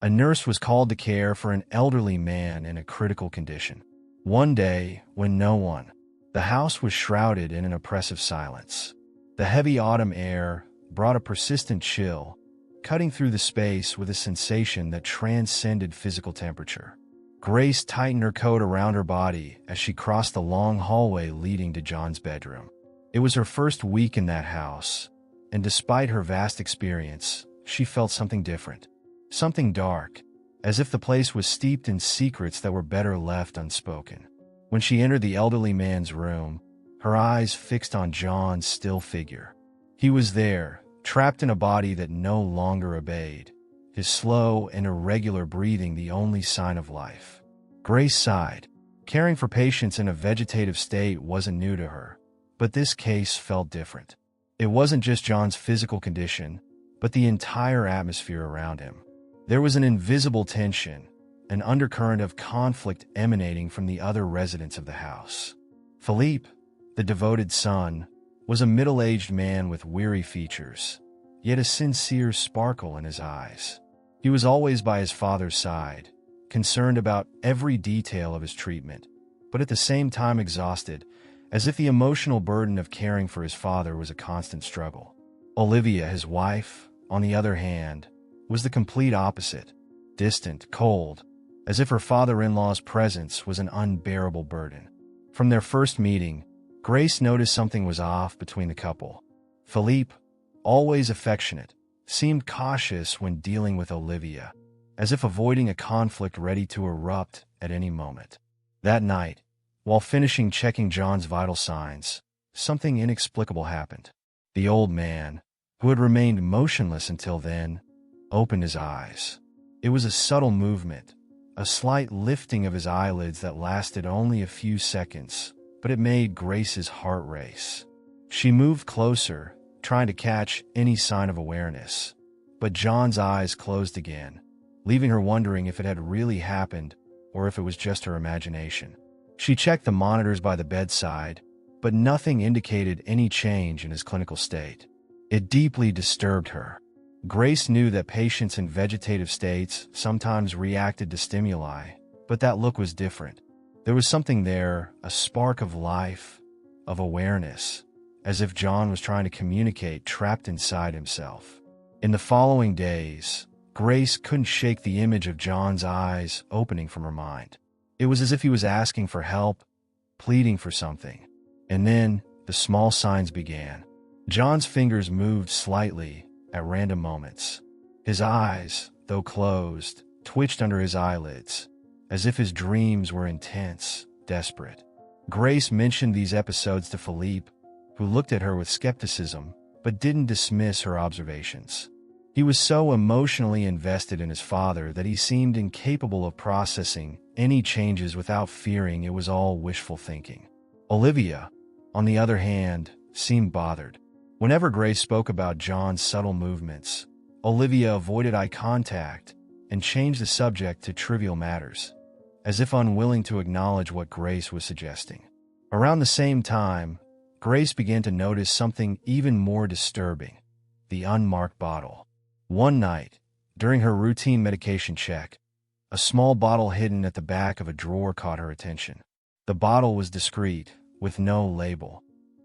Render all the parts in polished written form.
A nurse was called to care for an elderly man in a critical condition. One day, when the house was shrouded in an oppressive silence. The heavy autumn air brought a persistent chill, cutting through the space with a sensation that transcended physical temperature. Grace tightened her coat around her body as she crossed the long hallway leading to John's bedroom. It was her first week in that house, and despite her vast experience, she felt something different. Something dark, as if the place was steeped in secrets that were better left unspoken. When she entered the elderly man's room, her eyes fixed on John's still figure. He was there, trapped in a body that no longer obeyed, his slow and irregular breathing the only sign of life. Grace sighed. Caring for patients in a vegetative state wasn't new to her, but this case felt different. It wasn't just John's physical condition, but the entire atmosphere around him. There was an invisible tension, an undercurrent of conflict emanating from the other residents of the house. Philippe, the devoted son, was a middle-aged man with weary features, yet a sincere sparkle in his eyes. He was always by his father's side, concerned about every detail of his treatment, but at the same time exhausted, as if the emotional burden of caring for his father was a constant struggle. Olivia, his wife, on the other hand, was the complete opposite, distant, cold, as if her father-in-law's presence was an unbearable burden. From their first meeting, Grace noticed something was off between the couple. Philippe, always affectionate, seemed cautious when dealing with Olivia, as if avoiding a conflict ready to erupt at any moment. That night, while finishing checking John's vital signs, something inexplicable happened. The old man, who had remained motionless until then, opened his eyes. It was a subtle movement, a slight lifting of his eyelids that lasted only a few seconds, but it made Grace's heart race. She moved closer, trying to catch any sign of awareness, but John's eyes closed again, leaving her wondering if it had really happened or if it was just her imagination. She checked the monitors by the bedside, but nothing indicated any change in his clinical state. It deeply disturbed her. Grace knew that patients in vegetative states sometimes reacted to stimuli, but that look was different. There was something there, a spark of life, of awareness, as if John was trying to communicate trapped inside himself. In the following days, Grace couldn't shake the image of John's eyes opening from her mind. It was as if he was asking for help, pleading for something. And then the small signs began. John's fingers moved slightly at random moments. His eyes, though closed, twitched under his eyelids, as if his dreams were intense, desperate. Grace mentioned these episodes to Philippe, who looked at her with skepticism, but didn't dismiss her observations. He was so emotionally invested in his father that he seemed incapable of processing any changes without fearing it was all wishful thinking. Olivia, on the other hand, seemed bothered. Whenever Grace spoke about John's subtle movements, Olivia avoided eye contact and changed the subject to trivial matters, as if unwilling to acknowledge what Grace was suggesting. Around the same time, Grace began to notice something even more disturbing: the unmarked bottle. One night, during her routine medication check, a small bottle hidden at the back of a drawer caught her attention. The bottle was discreet, with no label,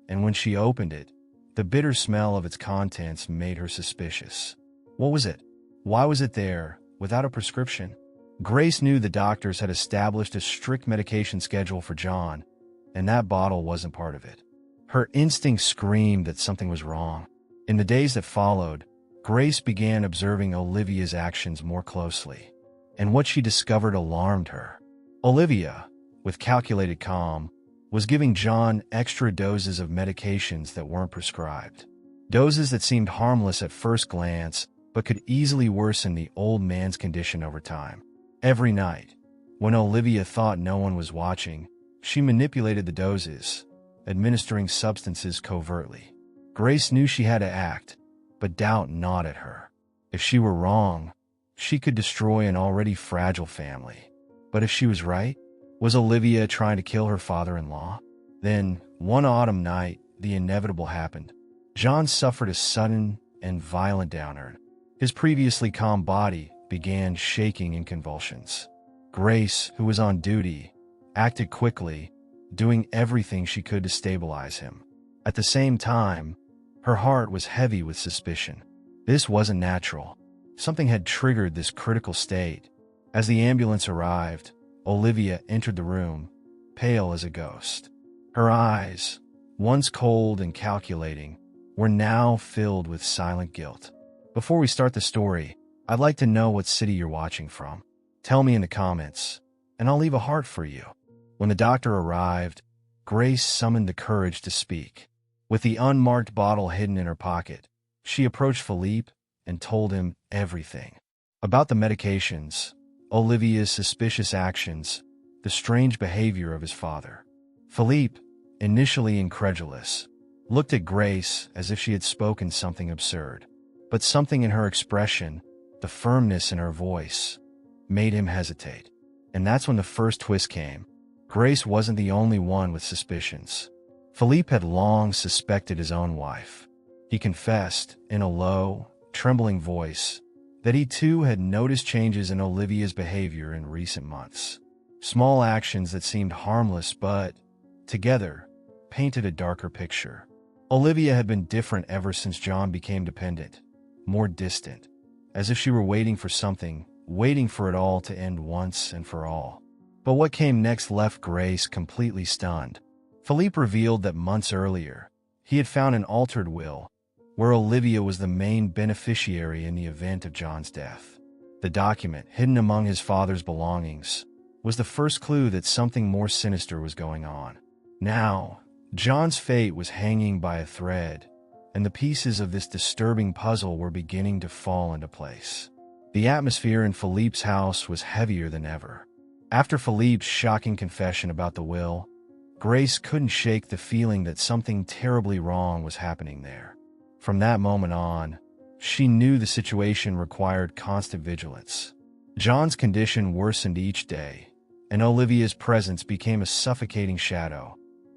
and when she opened it, the bitter smell of its contents made her suspicious. What was it? Why was it there, without a prescription? Grace knew the doctors had established a strict medication schedule for John, and that bottle wasn't part of it. Her instinct screamed that something was wrong. In the days that followed, Grace began observing Olivia's actions more closely, and what she discovered alarmed her. Olivia, with calculated calm, was giving John extra doses of medications that weren't prescribed. Doses that seemed harmless at first glance, but could easily worsen the old man's condition over time. Every night, when Olivia thought no one was watching, she manipulated the doses, administering substances covertly. Grace knew she had to act, but doubt gnawed at her. If she were wrong, she could destroy an already fragile family. But if she was right, was Olivia trying to kill her father-in-law? Then, one autumn night, the inevitable happened. John suffered a sudden and violent downturn. His previously calm body began shaking in convulsions. Grace, who was on duty, acted quickly, doing everything she could to stabilize him. At the same time, her heart was heavy with suspicion. This wasn't natural. Something had triggered this critical state. As the ambulance arrived, Olivia entered the room, pale as a ghost. Her eyes, once cold and calculating, were now filled with silent guilt. Before we start the story, I'd like to know what city you're watching from. Tell me in the comments, and I'll leave a heart for you. When the doctor arrived, Grace summoned the courage to speak. With the unmarked bottle hidden in her pocket, she approached Philippe and told him everything. About the medications, Olivia's suspicious actions, the strange behavior of his father. Philippe, initially incredulous, looked at Grace as if she had spoken something absurd. But something in her expression, the firmness in her voice, made him hesitate. And that's when the first twist came. Grace wasn't the only one with suspicions. Philippe had long suspected his own wife. He confessed, in a low, trembling voice, that he too had noticed changes in Olivia's behavior in recent months. Small actions that seemed harmless but, together, painted a darker picture. Olivia had been different ever since John became dependent, more distant, as if she were waiting for something, waiting for it all to end once and for all. But what came next left Grace completely stunned. Philippe revealed that months earlier, he had found an altered will, where Olivia was the main beneficiary in the event of John's death. The document, hidden among his father's belongings, was the first clue that something more sinister was going on. Now, John's fate was hanging by a thread, and the pieces of this disturbing puzzle were beginning to fall into place. The atmosphere in Philippe's house was heavier than ever. After Philippe's shocking confession about the will, Grace couldn't shake the feeling that something terribly wrong was happening there. From that moment on, she knew the situation required constant vigilance. John's condition worsened each day, and Olivia's presence became a suffocating shadow,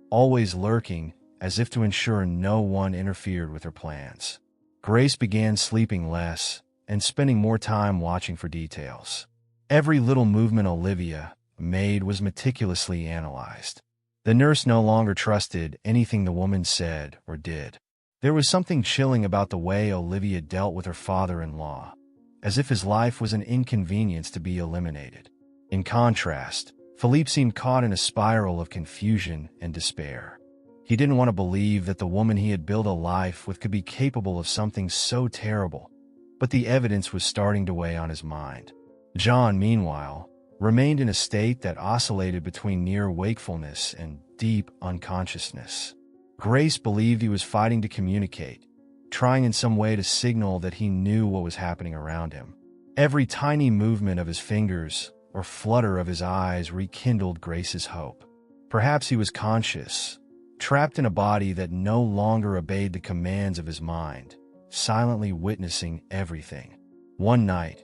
always lurking as if to ensure no one interfered with her plans. Grace began sleeping less and spending more time watching for details. Every little movement Olivia made was meticulously analyzed. The nurse no longer trusted anything the woman said or did. There was something chilling about the way Olivia dealt with her father-in-law, as if his life was an inconvenience to be eliminated. In contrast, Philippe seemed caught in a spiral of confusion and despair. He didn't want to believe that the woman he had built a life with could be capable of something so terrible, but the evidence was starting to weigh on his mind. John, meanwhile, remained in a state that oscillated between near wakefulness and deep unconsciousness. Grace believed he was fighting to communicate, trying in some way to signal that he knew what was happening around him. Every tiny movement of his fingers or flutter of his eyes rekindled Grace's hope. Perhaps he was conscious, trapped in a body that no longer obeyed the commands of his mind, silently witnessing everything. One night,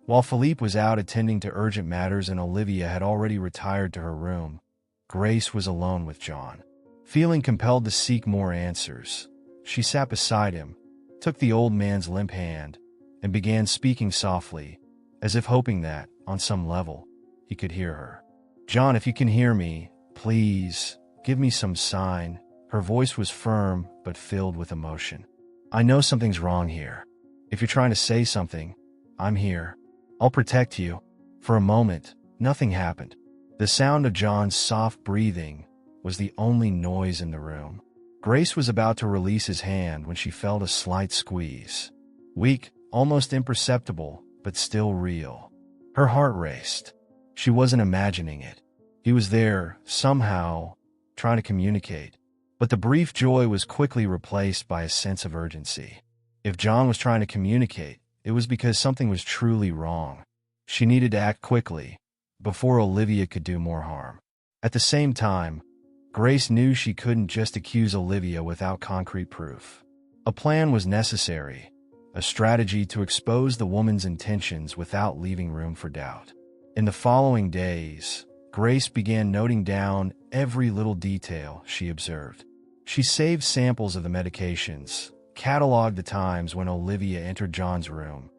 while Philippe was out attending to urgent matters and Olivia had already retired to her room, Grace was alone with John. Feeling compelled to seek more answers, she sat beside him, took the old man's limp hand, and began speaking softly, as if hoping that, on some level, he could hear her. "John, if you can hear me, please, give me some sign." Her voice was firm but filled with emotion. "I know something's wrong here. If you're trying to say something, I'm here. I'll protect you." For a moment, nothing happened. The sound of John's soft breathing was the only noise in the room. Grace was about to release his hand when she felt a slight squeeze. Weak, almost imperceptible, but still real. Her heart raced. She wasn't imagining it. He was there, somehow, trying to communicate. But the brief joy was quickly replaced by a sense of urgency. If John was trying to communicate, it was because something was truly wrong. She needed to act quickly, before Olivia could do more harm. At the same time, Grace knew she couldn't just accuse Olivia without concrete proof. A plan was necessary, a strategy to expose the woman's intentions without leaving room for doubt. In the following days, Grace began noting down every little detail she observed. She saved samples of the medications, cataloged the times when Olivia entered John's room,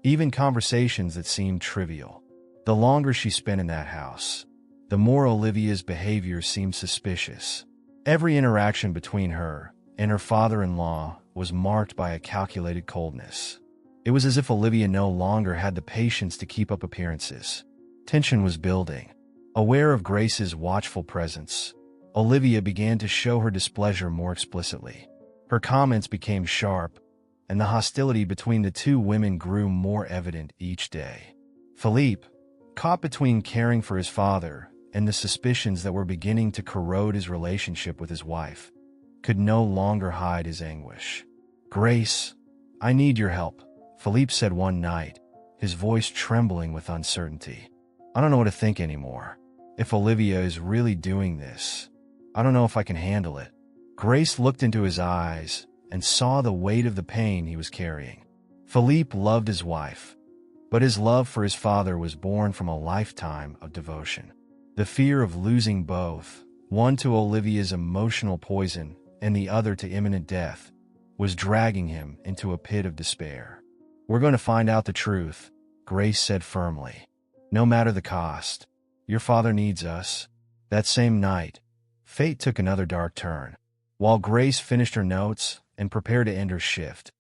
even conversations that seemed trivial. The longer she spent in that house, the more Olivia's behavior seemed suspicious. Every interaction between her and her father-in-law was marked by a calculated coldness. It was as if Olivia no longer had the patience to keep up appearances. Tension was building. Aware of Grace's watchful presence, Olivia began to show her displeasure more explicitly. Her comments became sharp, and the hostility between the two women grew more evident each day. Philippe, caught between caring for his father and the suspicions that were beginning to corrode his relationship with his wife, could no longer hide his anguish. "Grace, I need your help," Philippe said one night, his voice trembling with uncertainty. "I don't know what to think anymore. If Olivia is really doing this, I don't know if I can handle it." Grace looked into his eyes and saw the weight of the pain he was carrying. Philippe loved his wife, but his love for his father was born from a lifetime of devotion. The fear of losing both, one to Olivia's emotional poison and the other to imminent death, was dragging him into a pit of despair. "We're going to find out the truth," Grace said firmly. "No matter the cost. Your father needs us." That same night, fate took another dark turn. While Grace finished her notes and prepared to end her shift,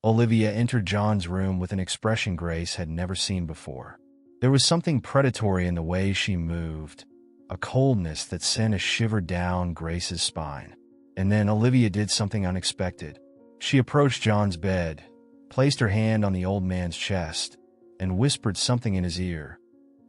Olivia entered John's room with an expression Grace had never seen before. There was something predatory in the way she moved, a coldness that sent a shiver down Grace's spine. And then Olivia did something unexpected. She approached John's bed, placed her hand on the old man's chest, and whispered something in his ear,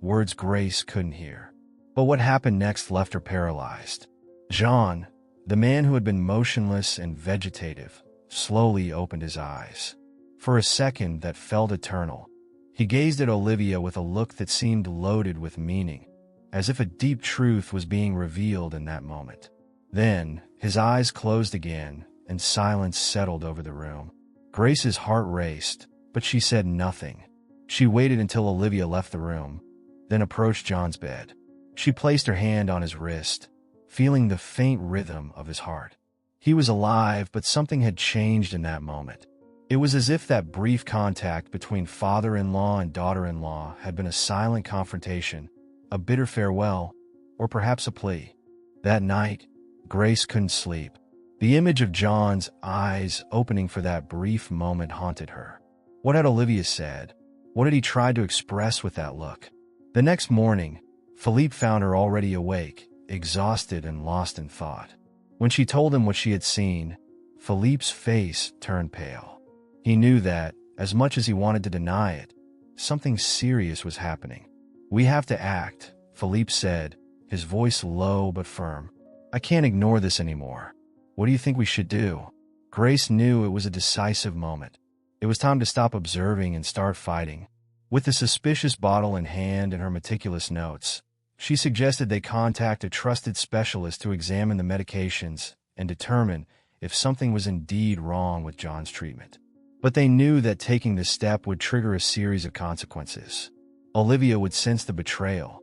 words Grace couldn't hear. But what happened next left her paralyzed. John, the man who had been motionless and vegetative, slowly opened his eyes. For a second that felt eternal, he gazed at Olivia with a look that seemed loaded with meaning, as if a deep truth was being revealed in that moment. Then, his eyes closed again, and silence settled over the room. Grace's heart raced, but she said nothing. She waited until Olivia left the room, then approached John's bed. She placed her hand on his wrist, feeling the faint rhythm of his heart. He was alive, but something had changed in that moment. It was as if that brief contact between father-in-law and daughter-in-law had been a silent confrontation, a bitter farewell, or perhaps a plea. That night, Grace couldn't sleep. The image of John's eyes opening for that brief moment haunted her. What had Olivia said? What had he tried to express with that look? The next morning, Philippe found her already awake, exhausted and lost in thought. When she told him what she had seen, Philippe's face turned pale. He knew that, as much as he wanted to deny it, something serious was happening. "We have to act," Philippe said, his voice low but firm. "I can't ignore this anymore. What do you think we should do?" Grace knew it was a decisive moment. It was time to stop observing and start fighting. With the suspicious bottle in hand and her meticulous notes, she suggested they contact a trusted specialist to examine the medications and determine if something was indeed wrong with John's treatment. But they knew that taking this step would trigger a series of consequences. Olivia would sense the betrayal,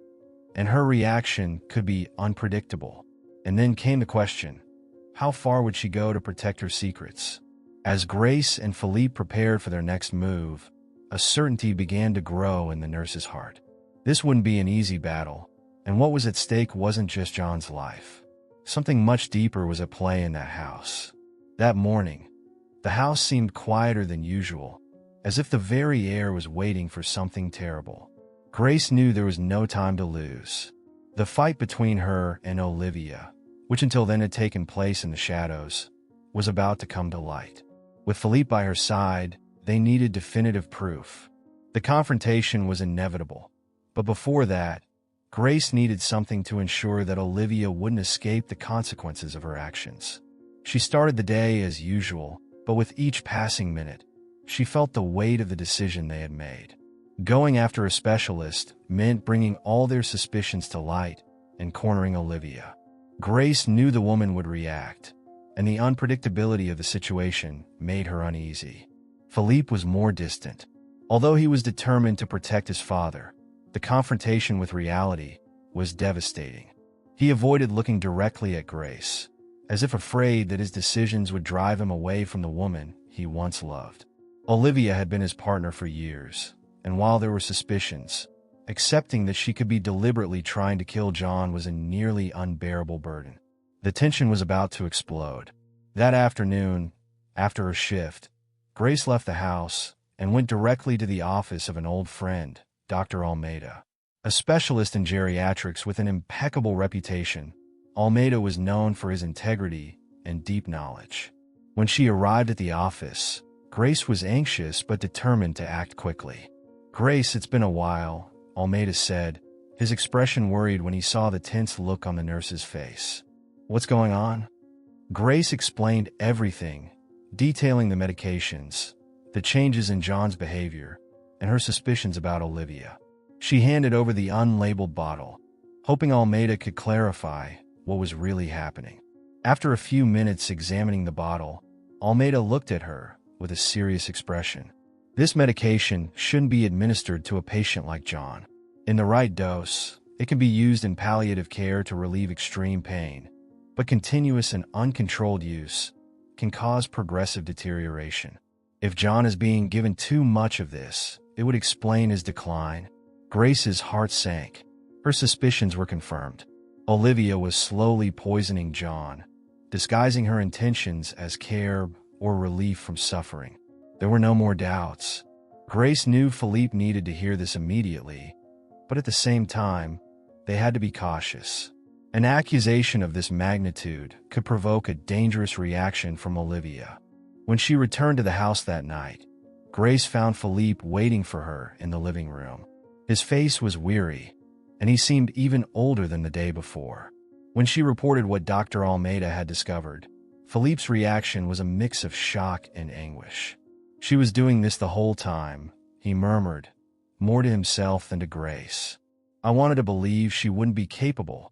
and her reaction could be unpredictable. And then came the question, how far would she go to protect her secrets? As Grace and Philippe prepared for their next move, a certainty began to grow in the nurse's heart. This wouldn't be an easy battle, and what was at stake wasn't just John's life. Something much deeper was at play in that house. That morning, the house seemed quieter than usual, as if the very air was waiting for something terrible. Grace knew there was no time to lose. The fight between her and Olivia, which until then had taken place in the shadows, was about to come to light. With Philippe by her side, they needed definitive proof. The confrontation was inevitable, but before that, Grace needed something to ensure that Olivia wouldn't escape the consequences of her actions. She started the day as usual, but with each passing minute, she felt the weight of the decision they had made. Going after a specialist meant bringing all their suspicions to light and cornering Olivia. Grace knew the woman would react, and the unpredictability of the situation made her uneasy. Philippe was more distant. Although he was determined to protect his father, the confrontation with reality was devastating. He avoided looking directly at Grace, as if afraid that his decisions would drive him away from the woman he once loved. Olivia had been his partner for years, And while there were suspicions, accepting that she could be deliberately trying to kill John was a nearly unbearable burden. The tension was about to explode. That afternoon, after her shift, Grace left the house and went directly to the office of an old friend, Dr. Almeida. A specialist in geriatrics with an impeccable reputation, Almeida was known for his integrity and deep knowledge. When she arrived at the office, Grace was anxious but determined to act quickly. "Grace, it's been a while," Almeida said, his expression worried when he saw the tense look on the nurse's face. "What's going on?" Grace explained everything, detailing the medications, the changes in John's behavior, and her suspicions about Olivia. She handed over the unlabeled bottle, hoping Almeida could clarify what was really happening. After a few minutes examining the bottle, Almeida looked at her with a serious expression. "This medication shouldn't be administered to a patient like John. In the right dose, it can be used in palliative care to relieve extreme pain, but continuous and uncontrolled use can cause progressive deterioration. If John is being given too much of this, it would explain his decline." Grace's heart sank. Her suspicions were confirmed. Olivia was slowly poisoning John, disguising her intentions as care or relief from suffering. There were no more doubts. Grace knew Philippe needed to hear this immediately, but at the same time, they had to be cautious. An accusation of this magnitude could provoke a dangerous reaction from Olivia. When she returned to the house that night, Grace found Philippe waiting for her in the living room. His face was weary, and he seemed even older than the day before. When she reported what Dr. Almeida had discovered, Philippe's reaction was a mix of shock and anguish. "She was doing this the whole time," he murmured, more to himself than to Grace. "I wanted to believe she wouldn't be capable,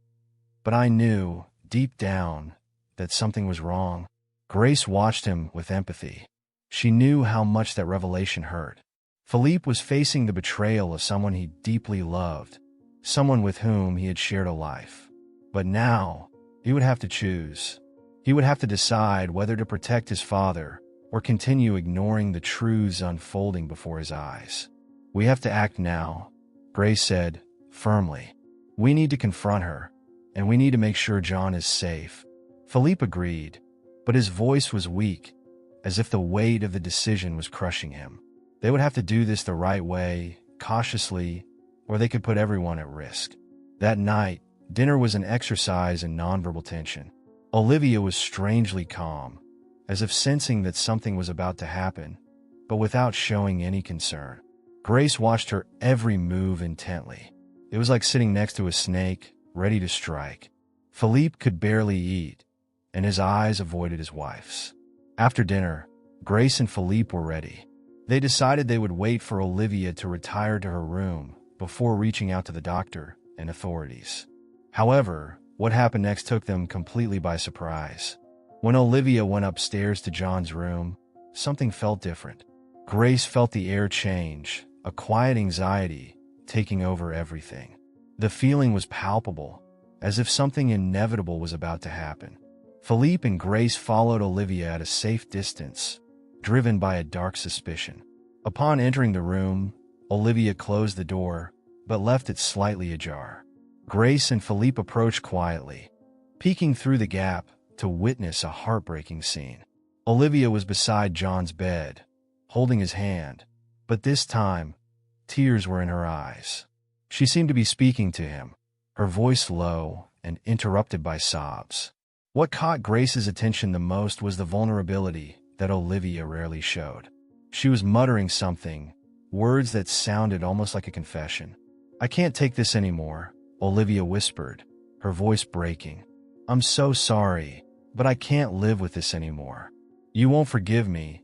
but I knew, deep down, that something was wrong." Grace watched him with empathy. She knew how much that revelation hurt. Philippe was facing the betrayal of someone he deeply loved, someone with whom he had shared a life. But now, he would have to choose. He would have to decide whether to protect his father or continue ignoring the truths unfolding before his eyes. "We have to act now," Grace said, firmly. "We need to confront her, and we need to make sure John is safe." Philippe agreed, but his voice was weak, as if the weight of the decision was crushing him. They would have to do this the right way, cautiously, or they could put everyone at risk. That night, dinner was an exercise in nonverbal tension. Olivia was strangely calm, as if sensing that something was about to happen, but without showing any concern. Grace watched her every move intently. It was like sitting next to a snake, ready to strike. Philippe could barely eat, and his eyes avoided his wife's. After dinner, Grace and Philippe were ready. They decided they would wait for Olivia to retire to her room before reaching out to the doctor and authorities. However, what happened next took them completely by surprise. When Olivia went upstairs to John's room, something felt different. Grace felt the air change, a quiet anxiety taking over everything. The feeling was palpable, as if something inevitable was about to happen. Philippe and Grace followed Olivia at a safe distance, driven by a dark suspicion. Upon entering the room, Olivia closed the door, but left it slightly ajar. Grace and Philippe approached quietly, peeking through the gap to witness a heartbreaking scene. Olivia was beside John's bed, holding his hand, but this time, tears were in her eyes. She seemed to be speaking to him, her voice low and interrupted by sobs. What caught Grace's attention the most was the vulnerability that Olivia rarely showed. She was muttering something, words that sounded almost like a confession. "I can't take this anymore," Olivia whispered, her voice breaking. "I'm so sorry, but I can't live with this anymore. You won't forgive me,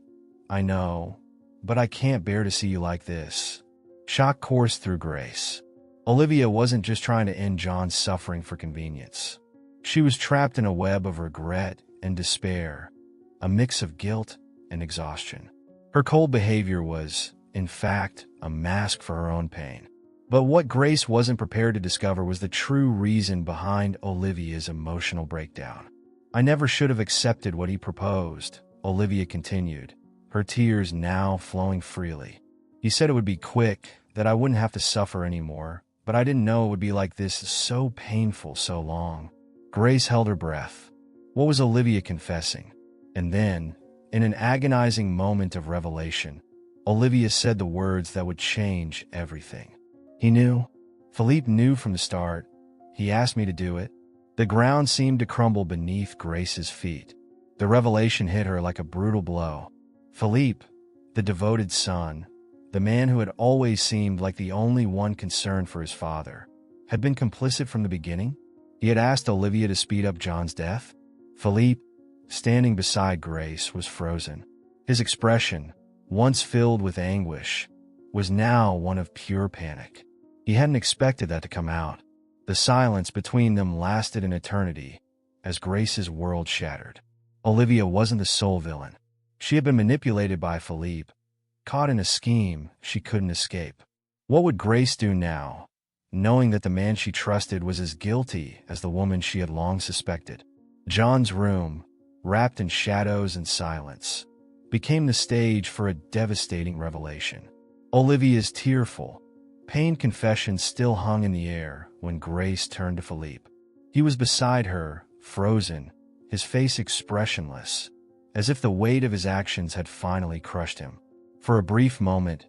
I know, but I can't bear to see you like this." Shock coursed through Grace. Olivia wasn't just trying to end John's suffering for convenience. She was trapped in a web of regret and despair, a mix of guilt and exhaustion. Her cold behavior was, in fact, a mask for her own pain. But what Grace wasn't prepared to discover was the true reason behind Olivia's emotional breakdown. "I never should have accepted what he proposed," Olivia continued, her tears now flowing freely. He said it would be quick, that I wouldn't have to suffer anymore, but I didn't know it would be like this, so painful, so long. Grace held her breath. What was Olivia confessing? And then, in an agonizing moment of revelation, Olivia said the words that would change everything. He knew. Philippe knew from the start. He asked me to do it. The ground seemed to crumble beneath Grace's feet. The revelation hit her like a brutal blow. Philippe, the devoted son, the man who had always seemed like the only one concerned for his father, had been complicit from the beginning. He had asked Olivia to speed up John's death. Philippe, standing beside Grace, was frozen. His expression, once filled with anguish, was now one of pure panic. He hadn't expected that to come out. The silence between them lasted an eternity, as Grace's world shattered. Olivia wasn't the sole villain. She had been manipulated by Philippe, caught in a scheme she couldn't escape. What would Grace do now, knowing that the man she trusted was as guilty as the woman she had long suspected? John's room, wrapped in shadows and silence, became the stage for a devastating revelation. Olivia's tearful, pained confession still hung in the air when Grace turned to Philippe. He was beside her, frozen, his face expressionless, as if the weight of his actions had finally crushed him. For a brief moment,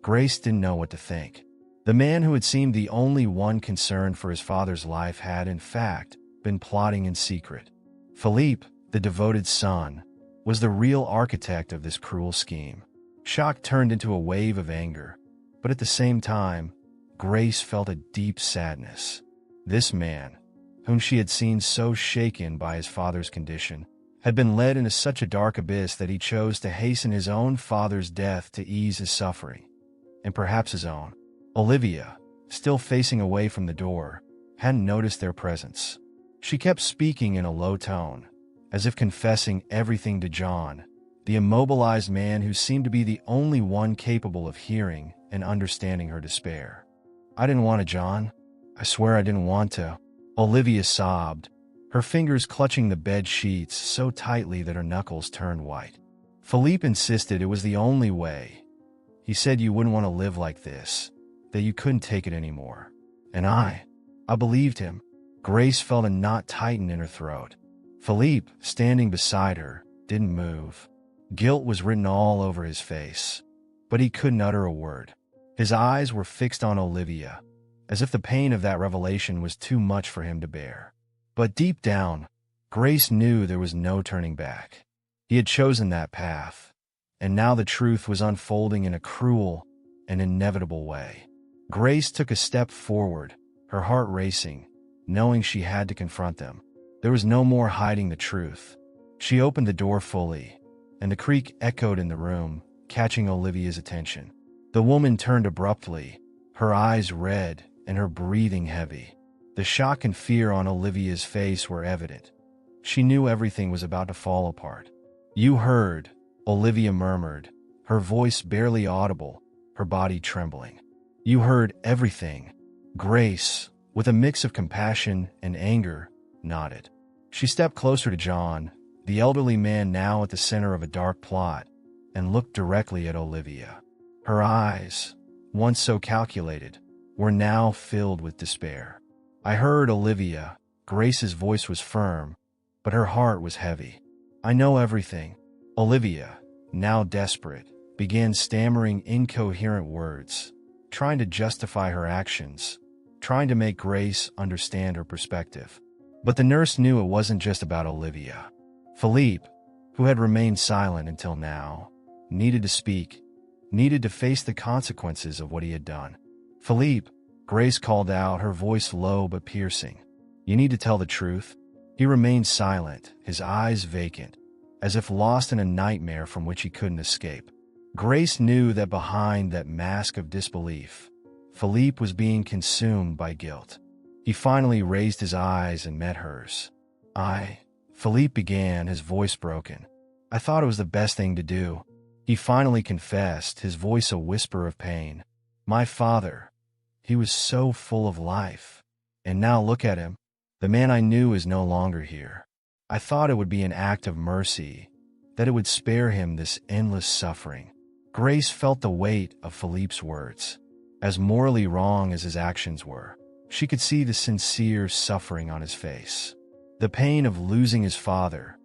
Grace didn't know what to think. The man who had seemed the only one concerned for his father's life had, in fact, been plotting in secret. Philippe, the devoted son, was the real architect of this cruel scheme. Shock turned into a wave of anger, but at the same time, Grace felt a deep sadness. This man, whom she had seen so shaken by his father's condition, had been led into such a dark abyss that he chose to hasten his own father's death to ease his suffering, and perhaps his own. Olivia, still facing away from the door, hadn't noticed their presence. She kept speaking in a low tone, as if confessing everything to John, the immobilized man who seemed to be the only one capable of hearing and understanding her despair. "I didn't want to, John. I swear I didn't want to." Olivia sobbed, her fingers clutching the bed sheets so tightly that her knuckles turned white. Philippe insisted it was the only way. He said you wouldn't want to live like this, that you couldn't take it anymore. And I believed him. Grace felt a knot tighten in her throat. Philippe, standing beside her, didn't move. Guilt was written all over his face, but he couldn't utter a word. His eyes were fixed on Olivia, as if the pain of that revelation was too much for him to bear. But deep down, Grace knew there was no turning back. He had chosen that path, and now the truth was unfolding in a cruel and inevitable way. Grace took a step forward, her heart racing, knowing she had to confront them. There was no more hiding the truth. She opened the door fully, and the creak echoed in the room, catching Olivia's attention. The woman turned abruptly, her eyes red and her breathing heavy. The shock and fear on Olivia's face were evident. She knew everything was about to fall apart. "You heard," Olivia murmured, her voice barely audible, her body trembling. "You heard everything." Grace, with a mix of compassion and anger, nodded. She stepped closer to John, the elderly man now at the center of a dark plot, and looked directly at Olivia. Her eyes, once so calculated, were now filled with despair. "I heard, Olivia." Grace's voice was firm, but her heart was heavy. "I know everything." Olivia, now desperate, began stammering incoherent words, trying to justify her actions, trying to make Grace understand her perspective. But the nurse knew it wasn't just about Olivia. Philippe, who had remained silent until now, needed to speak, needed to face the consequences of what he had done. "Philippe," Grace called out, her voice low but piercing. "You need to tell the truth." He remained silent, his eyes vacant, as if lost in a nightmare from which he couldn't escape. Grace knew that behind that mask of disbelief, Philippe was being consumed by guilt. He finally raised his eyes and met hers. Philippe began, his voice broken. "I thought it was the best thing to do." He finally confessed, his voice a whisper of pain. "My father, he was so full of life. And now look at him. The man I knew is no longer here. I thought it would be an act of mercy, that it would spare him this endless suffering. Grace felt the weight of Philippe's words. As morally wrong as his actions were, she could see the sincere suffering on his face. The pain of losing his father,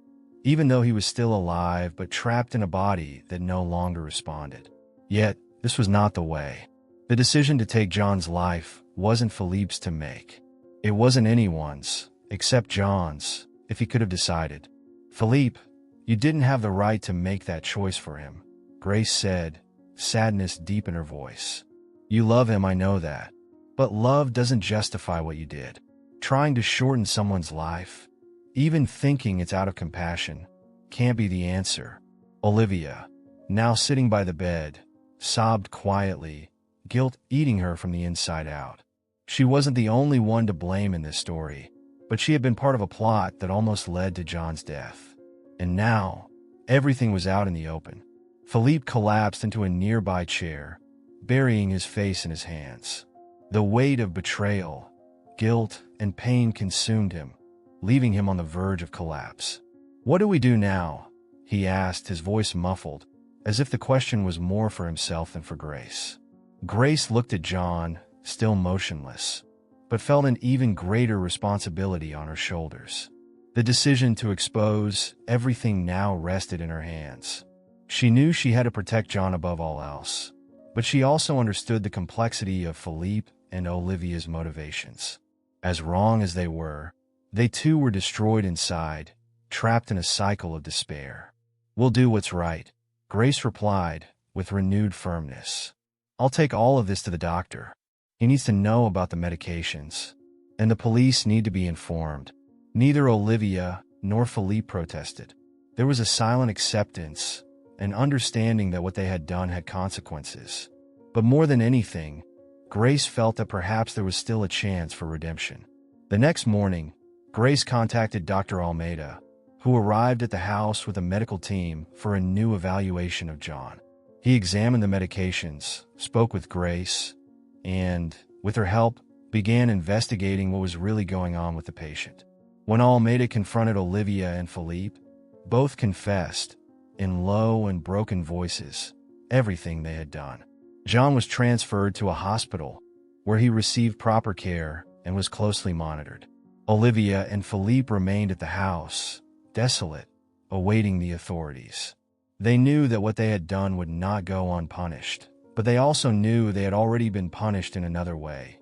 even though he was still alive but trapped in a body that no longer responded. Yet, this was not the way. The decision to take John's life wasn't Philippe's to make. It wasn't anyone's, except John's, if he could have decided. "Philippe, you didn't have the right to make that choice for him," Grace said, sadness deep in her voice. "You love him, I know that. But love doesn't justify what you did. Trying to shorten someone's life, even thinking it's out of compassion, can't be the answer." Olivia, now sitting by the bed, sobbed quietly, guilt eating her from the inside out. She wasn't the only one to blame in this story, but she had been part of a plot that almost led to John's death. And now, everything was out in the open. Philippe collapsed into a nearby chair, burying his face in his hands. The weight of betrayal, guilt, and pain consumed him, leaving him on the verge of collapse. "What do we do now?" he asked, his voice muffled, as if the question was more for himself than for Grace. Grace looked at John, still motionless, but felt an even greater responsibility on her shoulders. The decision to expose everything now rested in her hands. She knew she had to protect John above all else, but she also understood the complexity of Philippe and Olivia's motivations. As wrong as they were, they too were destroyed inside, trapped in a cycle of despair. "We'll do what's right," Grace replied, with renewed firmness. "I'll take all of this to the doctor. He needs to know about the medications, and the police need to be informed." Neither Olivia nor Philippe protested. There was a silent acceptance, an understanding that what they had done had consequences. But more than anything, Grace felt that perhaps there was still a chance for redemption. The next morning, Grace contacted Dr. Almeida, who arrived at the house with a medical team for a new evaluation of John. He examined the medications, spoke with Grace, and, with her help, began investigating what was really going on with the patient. When Almeida confronted Olivia and Philippe, both confessed, in low and broken voices, everything they had done. John was transferred to a hospital, where he received proper care and was closely monitored. Olivia and Philippe remained at the house, desolate, awaiting the authorities. They knew that what they had done would not go unpunished, but they also knew they had already been punished in another way,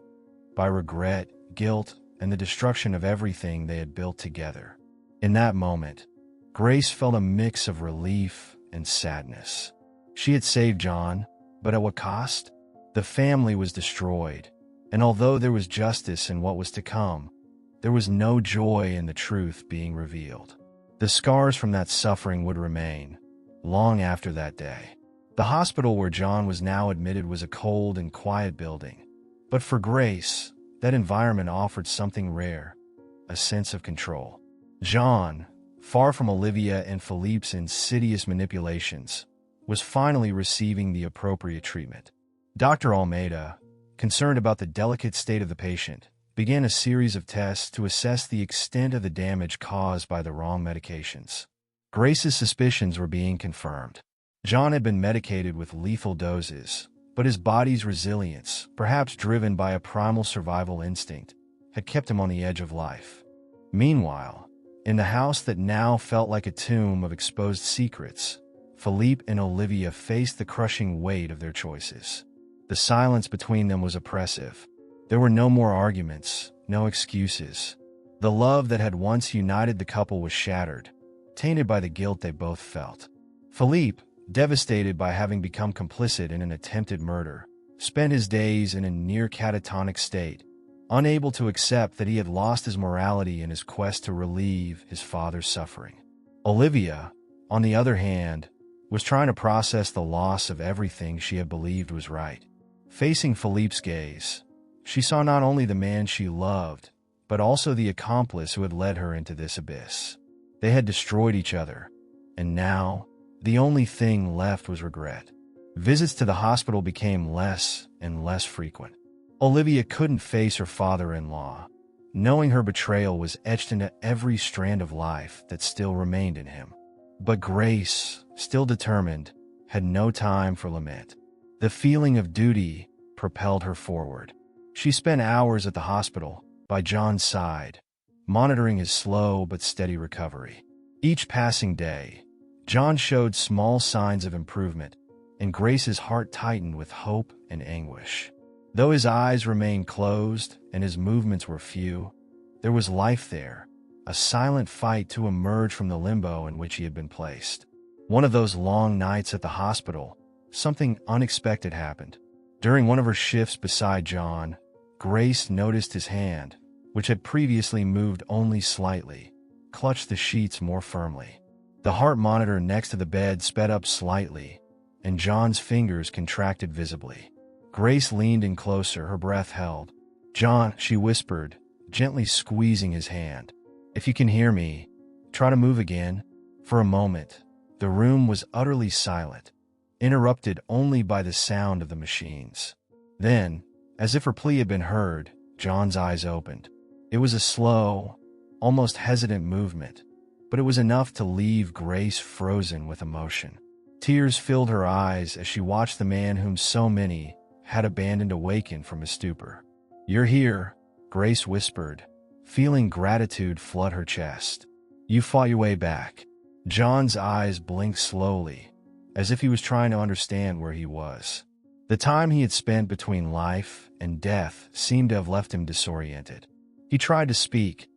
by regret, guilt, and the destruction of everything they had built together. In that moment, Grace felt a mix of relief and sadness. She had saved John, but at what cost? The family was destroyed, and although there was justice in what was to come, there was no joy in the truth being revealed. The scars from that suffering would remain, long after that day. The hospital where John was now admitted was a cold and quiet building, but for Grace, that environment offered something rare, a sense of control. John, far from Olivia and Philippe's insidious manipulations, was finally receiving the appropriate treatment. Dr. Almeida, concerned about the delicate state of the patient, began a series of tests to assess the extent of the damage caused by the wrong medications. Grace's suspicions were being confirmed. John had been medicated with lethal doses, but his body's resilience, perhaps driven by a primal survival instinct, had kept him on the edge of life. Meanwhile, in the house that now felt like a tomb of exposed secrets, Philippe and Olivia faced the crushing weight of their choices. The silence between them was oppressive. There were no more arguments, no excuses. The love that had once united the couple was shattered, tainted by the guilt they both felt. Philippe, devastated by having become complicit in an attempted murder, spent his days in a near catatonic state, unable to accept that he had lost his morality in his quest to relieve his father's suffering. Olivia, on the other hand, was trying to process the loss of everything she had believed was right. Facing Philippe's gaze, she saw not only the man she loved, but also the accomplice who had led her into this abyss. They had destroyed each other, and now, the only thing left was regret. Visits to the hospital became less and less frequent. Olivia couldn't face her father-in-law, knowing her betrayal was etched into every strand of life that still remained in him. But Grace, still determined, had no time for lament. The feeling of duty propelled her forward. She spent hours at the hospital, by John's side, monitoring his slow but steady recovery. Each passing day, John showed small signs of improvement, and Grace's heart tightened with hope and anguish. Though his eyes remained closed and his movements were few, there was life there, a silent fight to emerge from the limbo in which he had been placed. One of those long nights at the hospital, something unexpected happened. During one of her shifts beside John, Grace noticed his hand, which had previously moved only slightly, clutched the sheets more firmly. The heart monitor next to the bed sped up slightly, and John's fingers contracted visibly. Grace leaned in closer, her breath held. "John," she whispered, gently squeezing his hand. "If you can hear me, try to move again." For a moment, the room was utterly silent, interrupted only by the sound of the machines. Then, as if her plea had been heard, John's eyes opened. It was a slow, almost hesitant movement, but it was enough to leave Grace frozen with emotion. Tears filled her eyes as she watched the man whom so many had abandoned awaken from his stupor. "You're here," Grace whispered, feeling gratitude flood her chest. "You fought your way back." John's eyes blinked slowly, as if he was trying to understand where he was. The time he had spent between life and death seemed to have left him disoriented. He tried to speak,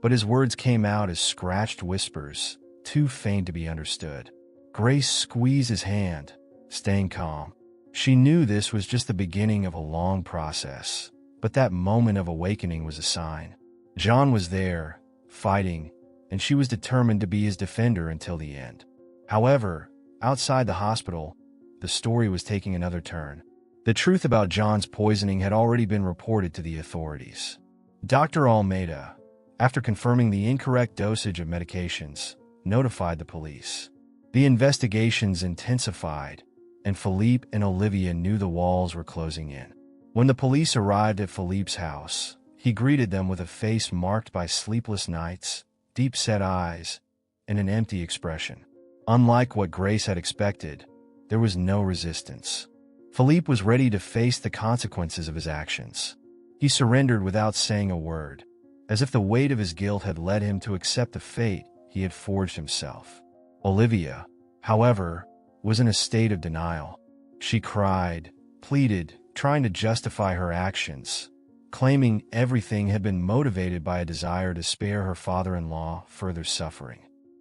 but his words came out as scratched whispers, too faint to be understood. Grace squeezed his hand, staying calm. She knew this was just the beginning of a long process, but that moment of awakening was a sign. John was there, fighting, and she was determined to be his defender until the end. However, outside the hospital, the story was taking another turn. The truth about John's poisoning had already been reported to the authorities. Dr. Almeida, after confirming the incorrect dosage of medications, notified the police. The investigations intensified, and Philippe and Olivia knew the walls were closing in. When the police arrived at Philippe's house, he greeted them with a face marked by sleepless nights, deep-set eyes, and an empty expression. Unlike what Grace had expected, there was no resistance. Philippe was ready to face the consequences of his actions. He surrendered without saying a word, as if the weight of his guilt had led him to accept the fate he had forged himself. Olivia, however, was in a state of denial. She cried, pleaded, trying to justify her actions, claiming everything had been motivated by a desire to spare her father-in-law further suffering.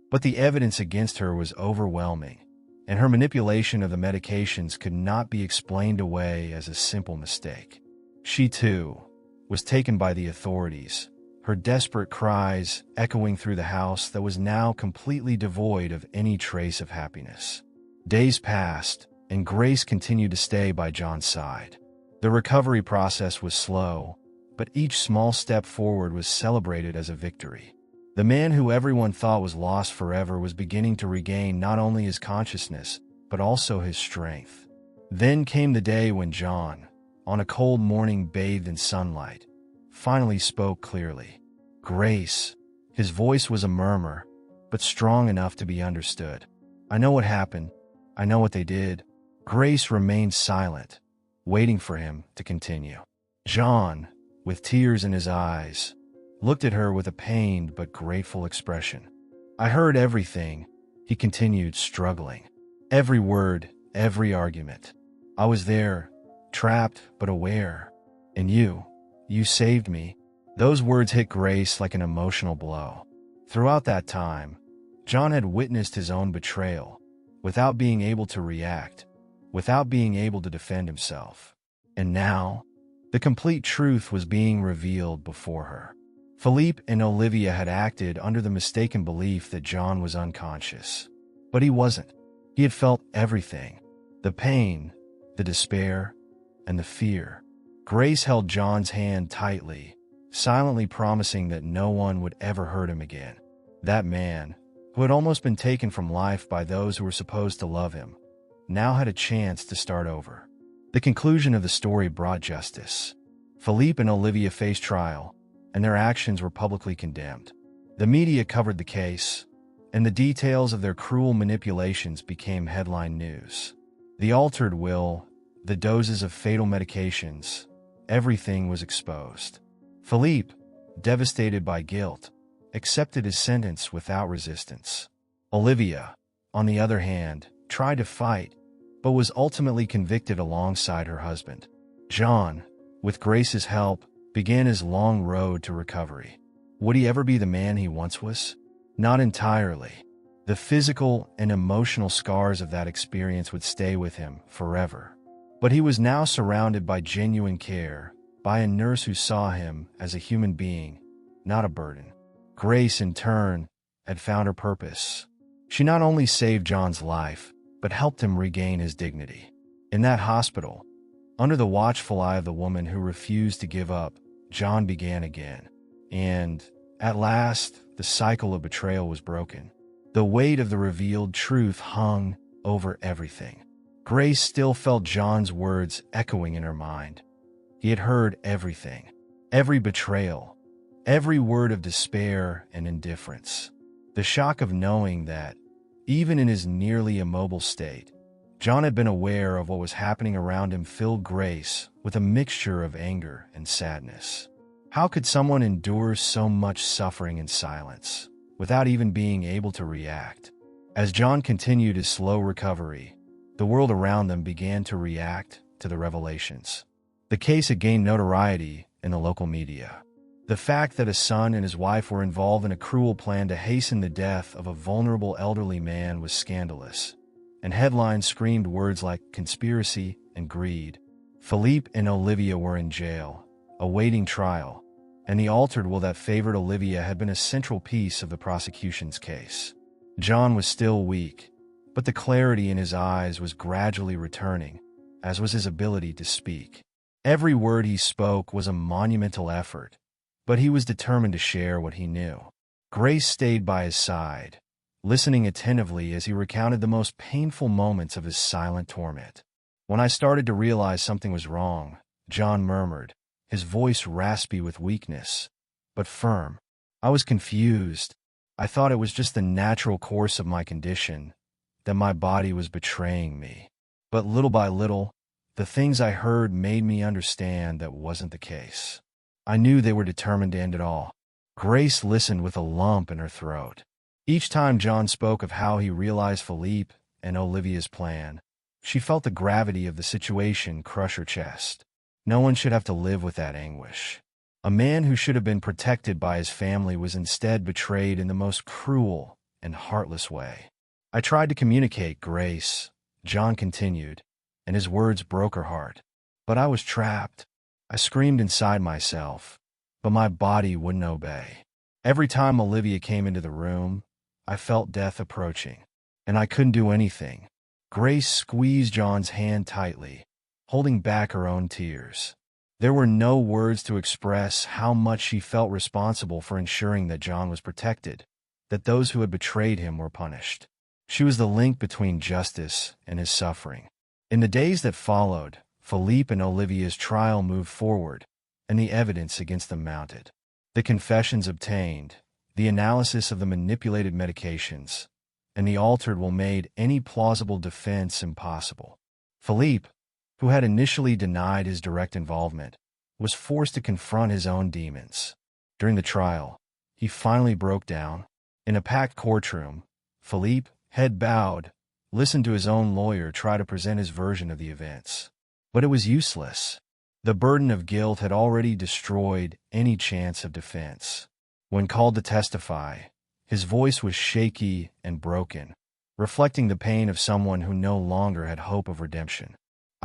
But the evidence against her was overwhelming, and her manipulation of the medications could not be explained away as a simple mistake. She, too, was taken by the authorities, her desperate cries echoing through the house that was now completely devoid of any trace of happiness. Days passed, and Grace continued to stay by John's side. The recovery process was slow, but each small step forward was celebrated as a victory. The man who everyone thought was lost forever was beginning to regain not only his consciousness, but also his strength. Then came the day when John, on a cold morning bathed in sunlight, finally spoke clearly. "Grace." His voice was a murmur, but strong enough to be understood. "I know what happened. I know what they did." Grace remained silent, waiting for him to continue. John, with tears in his eyes, looked at her with a pained but grateful expression. "I heard everything," he continued, struggling. "Every word, every argument. I was there, trapped but aware. And you saved me." Those words hit Grace like an emotional blow. Throughout that time, John had witnessed his own betrayal, without being able to react, without being able to defend himself. And now, the complete truth was being revealed before her. Philippe and Olivia had acted under the mistaken belief that John was unconscious. But he wasn't. He had felt everything: the pain, the despair, and the fear. Grace held John's hand tightly, silently promising that no one would ever hurt him again. That man, who had almost been taken from life by those who were supposed to love him, now had a chance to start over. The conclusion of the story brought justice. Philippe and Olivia faced trial, and their actions were publicly condemned. The media covered the case, and the details of their cruel manipulations became headline news. The altered will, the doses of fatal medications, everything was exposed. Philippe, devastated by guilt, accepted his sentence without resistance. Olivia, on the other hand, tried to fight, but was ultimately convicted alongside her husband. John, with Grace's help, began his long road to recovery. Would he ever be the man he once was? Not entirely. The physical and emotional scars of that experience would stay with him forever. But he was now surrounded by genuine care, by a nurse who saw him as a human being, not a burden. Grace, in turn, had found her purpose. She not only saved John's life, but helped him regain his dignity. In that hospital, under the watchful eye of the woman who refused to give up, John began again. And, at last, the cycle of betrayal was broken. The weight of the revealed truth hung over everything. Grace still felt John's words echoing in her mind. He had heard everything, every betrayal, every word of despair and indifference. The shock of knowing that, even in his nearly immobile state, John had been aware of what was happening around him filled Grace with a mixture of anger and sadness. How could someone endure so much suffering in silence, without even being able to react? As John continued his slow recovery, the world around them began to react to the revelations. The case had gained notoriety in the local media. The fact that a son and his wife were involved in a cruel plan to hasten the death of a vulnerable elderly man was scandalous, and headlines screamed words like conspiracy and greed. Philippe and Olivia were in jail, awaiting trial, and the altered will that favored Olivia had been a central piece of the prosecution's case. John was still weak, but the clarity in his eyes was gradually returning, as was his ability to speak. Every word he spoke was a monumental effort, but he was determined to share what he knew. Grace stayed by his side, listening attentively as he recounted the most painful moments of his silent torment. When I started to realize something was wrong, John murmured, his voice raspy with weakness, but firm. I was confused. I thought it was just the natural course of my condition, that my body was betraying me. But little by little, the things I heard made me understand that wasn't the case. I knew they were determined to end it all. Grace listened with a lump in her throat. Each time John spoke of how he realized Philippe and Olivia's plan, she felt the gravity of the situation crush her chest. No one should have to live with that anguish. A man who should have been protected by his family was instead betrayed in the most cruel and heartless way. I tried to communicate, Grace, John continued, and his words broke her heart. But I was trapped. I screamed inside myself, but my body wouldn't obey. Every time Olivia came into the room, I felt death approaching, and I couldn't do anything. Grace squeezed John's hand tightly, holding back her own tears. There were no words to express how much she felt responsible for ensuring that John was protected, that those who had betrayed him were punished. She was the link between justice and his suffering. In the days that followed, Philippe and Olivia's trial moved forward, and the evidence against them mounted. The confessions obtained, the analysis of the manipulated medications, and the altered will made any plausible defense impossible. Philippe, who had initially denied his direct involvement, was forced to confront his own demons. During the trial, he finally broke down. In a packed courtroom, Philippe, head bowed, listened to his own lawyer try to present his version of the events. But it was useless. The burden of guilt had already destroyed any chance of defense. When called to testify, his voice was shaky and broken, reflecting the pain of someone who no longer had hope of redemption.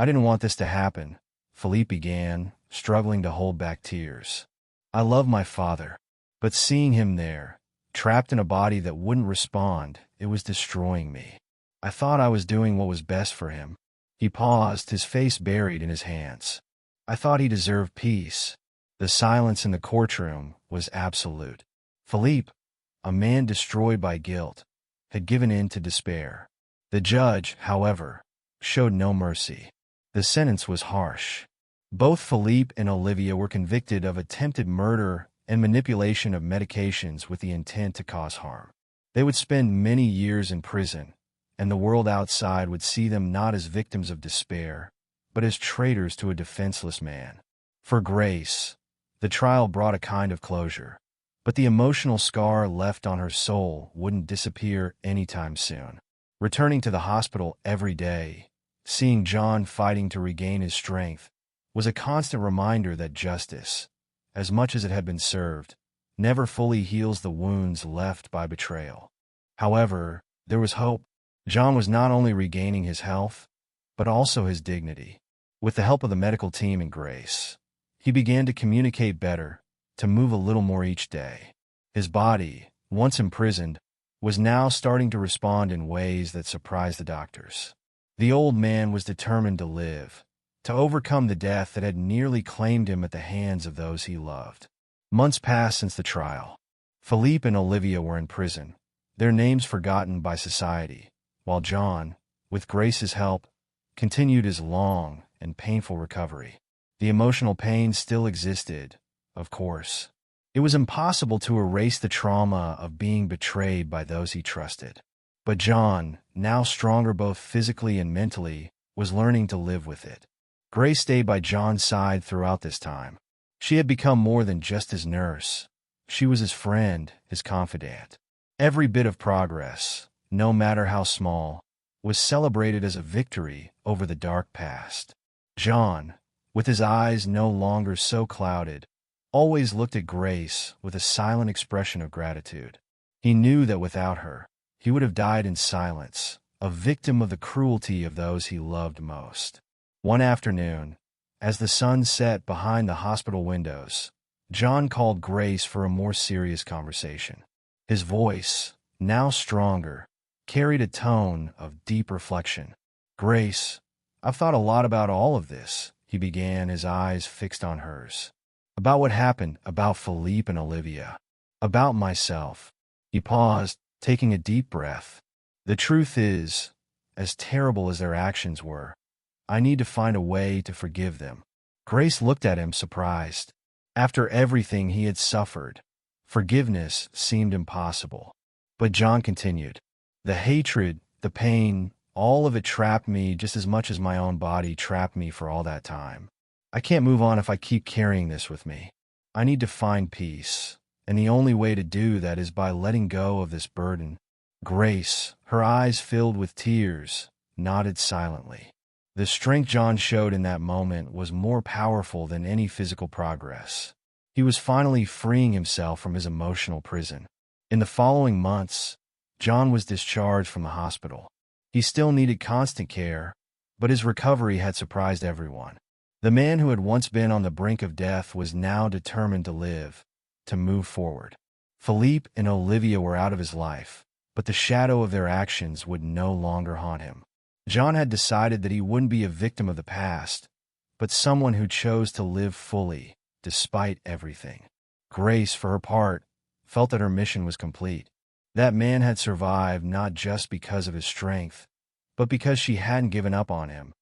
I didn't want this to happen, Philippe began, struggling to hold back tears. I love my father, but seeing him there, trapped in a body that wouldn't respond, it was destroying me. I thought I was doing what was best for him. He paused, his face buried in his hands. I thought he deserved peace. The silence in the courtroom was absolute. Philippe, a man destroyed by guilt, had given in to despair. The judge, however, showed no mercy. The sentence was harsh. Both Philippe and Olivia were convicted of attempted murder and manipulation of medications with the intent to cause harm. They would spend many years in prison, and the world outside would see them not as victims of despair, but as traitors to a defenseless man. For Grace, the trial brought a kind of closure, but the emotional scar left on her soul wouldn't disappear anytime soon. Returning to the hospital every day, seeing John fighting to regain his strength, was a constant reminder that justice, as much as it had been served, never fully heals the wounds left by betrayal. However, there was hope. John was not only regaining his health, but also his dignity. With the help of the medical team and Grace, he began to communicate better, to move a little more each day. His body, once imprisoned, was now starting to respond in ways that surprised the doctors. The old man was determined to live, to overcome the death that had nearly claimed him at the hands of those he loved. Months passed since the trial. Philippe and Olivia were in prison, their names forgotten by society, while John, with Grace's help, continued his long and painful recovery. The emotional pain still existed, of course. It was impossible to erase the trauma of being betrayed by those he trusted. But John, now stronger both physically and mentally, was learning to live with it. Grace stayed by John's side throughout this time. She had become more than just his nurse. She was his friend, his confidant. Every bit of progress, no matter how small, was celebrated as a victory over the dark past. John, with his eyes no longer so clouded, always looked at Grace with a silent expression of gratitude. He knew that without her, he would have died in silence, a victim of the cruelty of those he loved most. One afternoon, as the sun set behind the hospital windows, John called Grace for a more serious conversation. His voice, now stronger, carried a tone of deep reflection. "Grace, I've thought a lot about all of this," he began, his eyes fixed on hers. "About what happened, about Philippe and Olivia, about myself." He paused, taking a deep breath. "The truth is, as terrible as their actions were, I need to find a way to forgive them." Grace looked at him, surprised. After everything he had suffered, forgiveness seemed impossible. But John continued. "The hatred, the pain, all of it trapped me just as much as my own body trapped me for all that time. I can't move on if I keep carrying this with me. I need to find peace, and the only way to do that is by letting go of this burden." Grace, her eyes filled with tears, nodded silently. The strength John showed in that moment was more powerful than any physical progress. He was finally freeing himself from his emotional prison. In the following months, John was discharged from the hospital. He still needed constant care, but his recovery had surprised everyone. The man who had once been on the brink of death was now determined to live, to move forward. Philippe and Olivia were out of his life, but the shadow of their actions would no longer haunt him. John had decided that he wouldn't be a victim of the past, but someone who chose to live fully, despite everything. Grace, for her part, felt that her mission was complete. That man had survived not just because of his strength, but because she hadn't given up on him,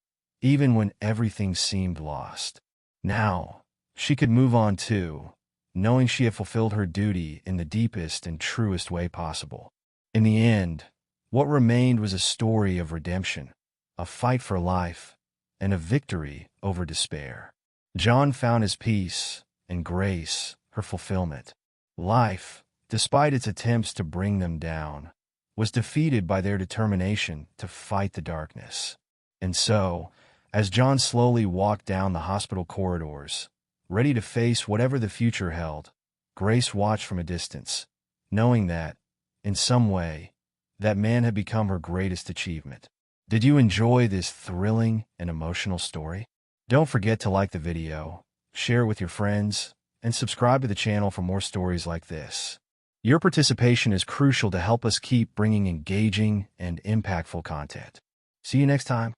even when everything seemed lost. Now, she could move on too, knowing she had fulfilled her duty in the deepest and truest way possible. In the end, what remained was a story of redemption, a fight for life, and a victory over despair. John found his peace, and Grace, her fulfillment. Life, despite its attempts to bring them down, was defeated by their determination to fight the darkness. And so, as John slowly walked down the hospital corridors, ready to face whatever the future held, Grace watched from a distance, knowing that, in some way, that man had become her greatest achievement. Did you enjoy this thrilling and emotional story? Don't forget to like the video, share it with your friends, and subscribe to the channel for more stories like this. Your participation is crucial to help us keep bringing engaging and impactful content. See you next time.